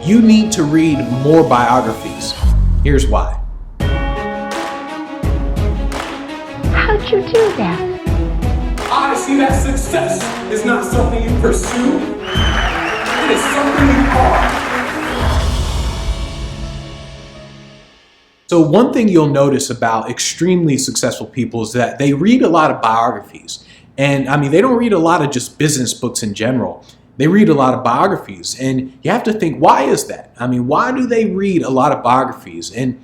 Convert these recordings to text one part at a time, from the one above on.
You need to read more biographies. Here's why. How'd you do that? I see that success is not something you pursue. It is something you are. So one thing you'll notice about extremely successful people is that they read a lot of biographies. And I mean, they don't read a lot of just business books in general. They read a lot of biographies. And you have to think, why is that? I mean, why do they read a lot of biographies? And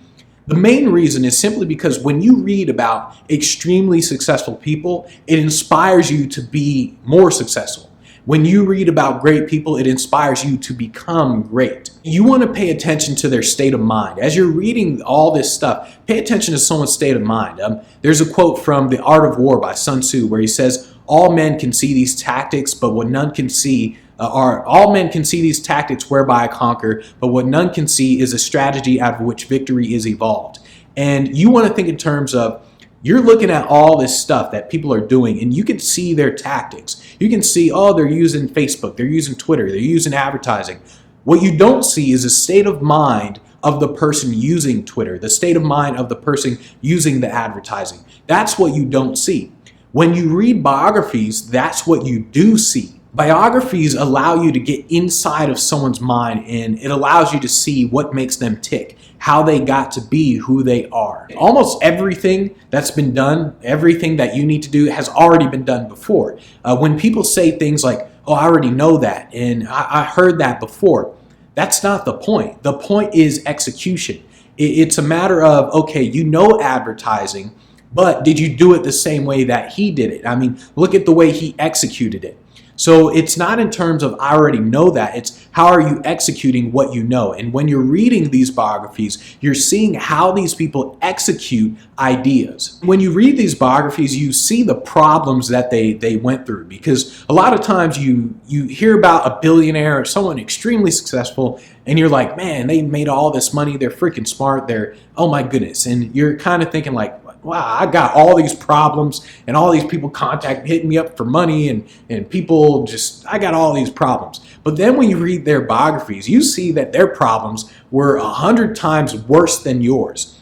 the main reason is simply because when you read about extremely successful people, it inspires you to be more successful. When you read about great people, it inspires you to become great. You want to pay attention to their state of mind. As you're reading all this stuff, pay attention to someone's state of mind. There's a quote from The Art of War by Sun Tzu where he says, all men can see these tactics, but what none can see all men can see these tactics whereby I conquer, but what none can see is a strategy out of which victory is evolved. And you want to think in terms of, you're looking at all this stuff that people are doing and you can see their tactics. You can see, oh, they're using Facebook, they're using Twitter, they're using advertising. What you don't see is the state of mind of the person using Twitter, the state of mind of the person using the advertising. That's what you don't see. When you read biographies, that's what you do see. Biographies allow you to get inside of someone's mind and it allows you to see what makes them tick, how they got to be who they are. Almost everything that's been done, everything that you need to do has already been done before. When people say things like, oh, I already know that and I heard that before, that's not the point. The point is execution. It's a matter of, okay, you know advertising, but did you do it the same way that he did it? I mean, look at the way he executed it. So it's not in terms of I already know that, it's how are you executing what you know. And when you're reading these biographies, you're seeing how these people execute ideas. When you read these biographies, you see the problems that they went through, because a lot of times you hear about a billionaire or someone extremely successful and you're like, man, they made all this money, they're freaking smart, they're, oh my goodness. And you're kind of thinking like, wow, I got all these problems and all these people hitting me up for money and people just, I got all these problems. But then when you read their biographies, you see that their problems were 100 times worse than yours.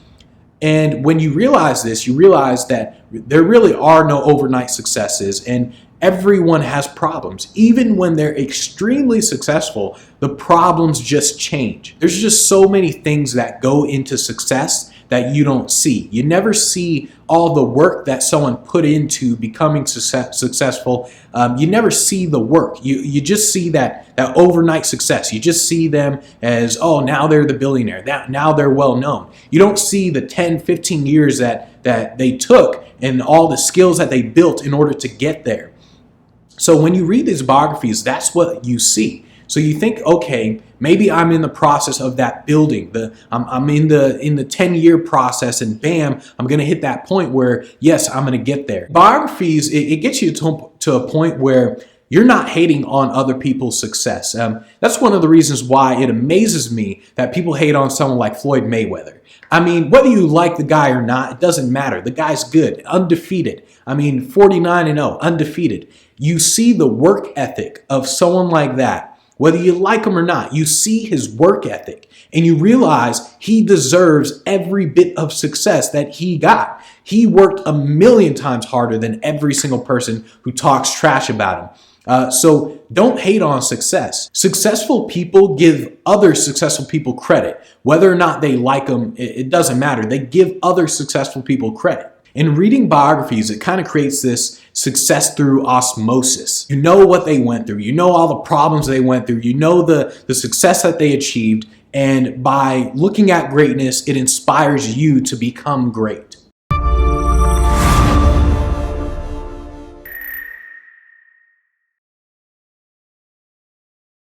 And when you realize this, you realize that there really are no overnight successes and everyone has problems. Even when they're extremely successful, the problems just change. There's just so many things that go into success that you don't see. You never see all the work that someone put into becoming successful. You never see the work. You just see that overnight success. You just see them as, oh, now they're the billionaire. Now they're well known. You don't see the 10, 15 years that they took and all the skills that they built in order to get there. So when you read these biographies, that's what you see. So you think, okay, maybe I'm in the process of that building. I'm in the 10-year process, and bam, I'm going to hit that point where, yes, I'm going to get there. Biographies, it gets you to a point where you're not hating on other people's success. That's one of the reasons why it amazes me that people hate on someone like Floyd Mayweather. I mean, whether you like the guy or not, it doesn't matter. The guy's good, undefeated. I mean, 49-0, undefeated. You see the work ethic of someone like that. Whether you like him or not, you see his work ethic and you realize he deserves every bit of success that he got. He worked 1,000,000 times harder than every single person who talks trash about him. So don't hate on success. Successful people give other successful people credit. Whether or not they like them, it doesn't matter. They give other successful people credit. In reading biographies, it kind of creates this success through osmosis. You know what they went through. You know all the problems they went through. You know the success that they achieved. And by looking at greatness, it inspires you to become great.